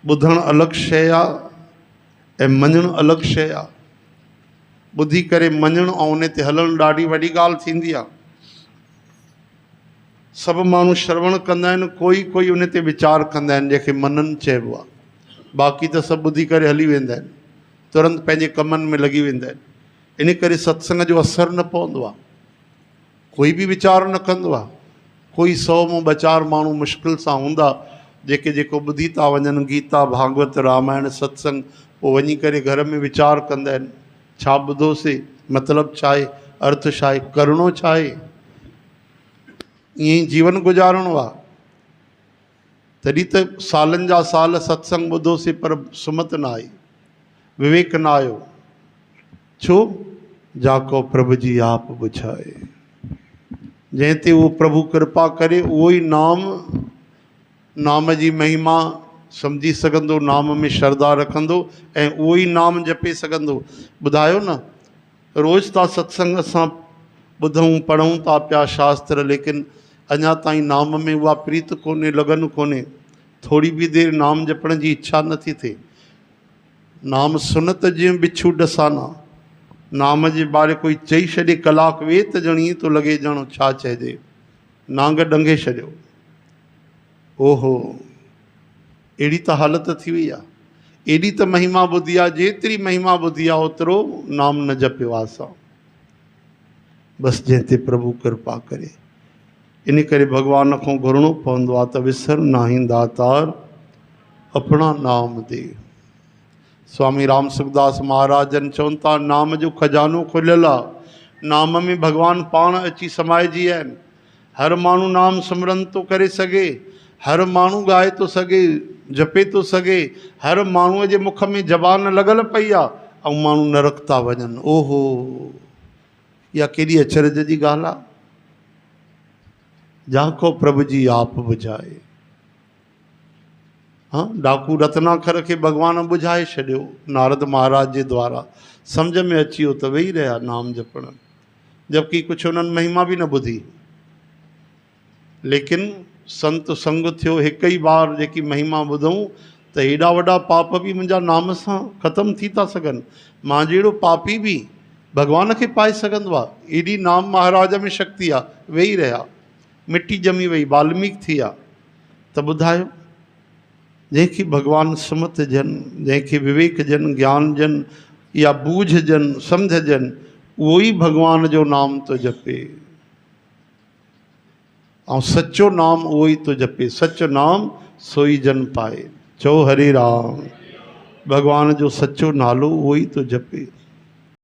ॿुधणु अलॻि शइ आहे ऐं मञणु अलॻि शइ आहे। ॿुधी करे मञणु ऐं उन ते हलणु ॾाढी वॾी ॻाल्हि थींदी आहे। सभु माण्हू श्रवण कंदा आहिनि, कोई उन ते वीचार कंदा आहिनि, जंहिंखे मनन चइबो आहे। बाक़ी त सभु ॿुधी करे हली वेंदा आहिनि, तुरंत पंहिंजे कमनि में लॻी वेंदा आहिनि। इन करे सत्संग जो असरु न पवंदो आहे, कोई बि वीचार न कंदो आहे। कोई 100 मां 2-4 माण्हू मुश्किल सां हूंदा जेको ॿुधी था वञनि गीता, भागवत, रामायण, सत्संग, पोइ वञी करे घर में वीचार कंदा आहिनि, छा ॿुधोसीं, मतिलबु छा आहे, अर्थ छा आहे, करिणो छा आहे। ईअं ई जीवन गुज़ारिणो आहे। तॾहिं त सालनि जा साल सत्संग ॿुधोसीं पर सुमत न आई, विवेक न आयो। छो? जाको प्रभु जी आप बुझाए। जंहिं ते उहो प्रभु कृपा करे उहो ई नाम जी महिमा सम्झी सघंदो, नाम में श्रद्धा रखंदो ऐं उहो ई नाम जपे सघंदो। ॿुधायो न, रोज़ था सत्संग असां ॿुधूं पढ़ूं था पिया शास्त्र, लेकिन अञा ताईं नाम में उहा प्रीत कोन्हे, लगन कोन्हे। थोरी बि देरि नाम जपण जी इच्छा नथी थिए। नाम सुनत जीअं बिच्छू डसाना। नाम जे बारे कोई चई छॾे कलाकु वेह त ॼण ईअं थो लॻे ॼण छा चइजे, नांग डंगे छॾियो। ओहो, अहिड़ी त हालत थी वई आहे। एॾी त महिमा ॿुधी आहे, जेतिरी महिमा ॿुधी आहे ओतिरो नाम न जपियो आहे असां। बसि जंहिं ते प्रभु कृपा करे। इन करे भॻवान खां घुरणो पवंदो आहे त विसर नाहीं दातार अपना नाम दे। स्वामी राम सुखदास महाराजन चवनि था, नाम जो खजानो खुलियल आहे। नाम में भॻवानु पाण अची समाइजी विया आहिनि। हर माण्हू नाम सिमरन थो करे सघे, हर माण्हू ॻाए थो सघे, जपे थो सघे। हर माण्हूअ जे मुख में ज़बान लॻल पई आहे ऐं माण्हू नरक था वञनि। ओहो, इहा केॾी अचरज जी ॻाल्हि आहे। जाको प्रभु जी आप बुझाए। हाँ, डाकू रत्नाकर खे भॻवान ॿुझाए छॾियो नारद महाराज जे द्वारा। सम्झ में अची वियो त वेही रहिया नाम जपण, जबकि कुझु उन्हनि महिमा बि न ॿुधी। लेकिन संत संग थियो हिकु ई बार जेकी महिमा ॿुधूं त हेॾा वॾा पाप बि मुंहिंजा नाम सां ख़तमु थी था सघनि। मां जहिड़ो पापी बि भॻवान खे पाए सघंदो आहे। एॾी नाम महाराज में शक्ति आहे। वेही रहिया, मिटी ॼमी वई, वाल्मीकि थी विया। त ॿुधायो, जंहिंखे भॻवानु सुमत ॾियनि, जंहिंखे विवेक ॾियनि, ज्ञान ॾियनि या बूझ ॾियनि, सम्झ ॾियनि, उहो ई भॻवान जो नाम थो जपे। ऐं सचो नाम उहो ई थो जपे। सचो नाम सोई जन पाए। चओ हरे राम। भॻवान जो सचो नालो उहो ई थो जपे।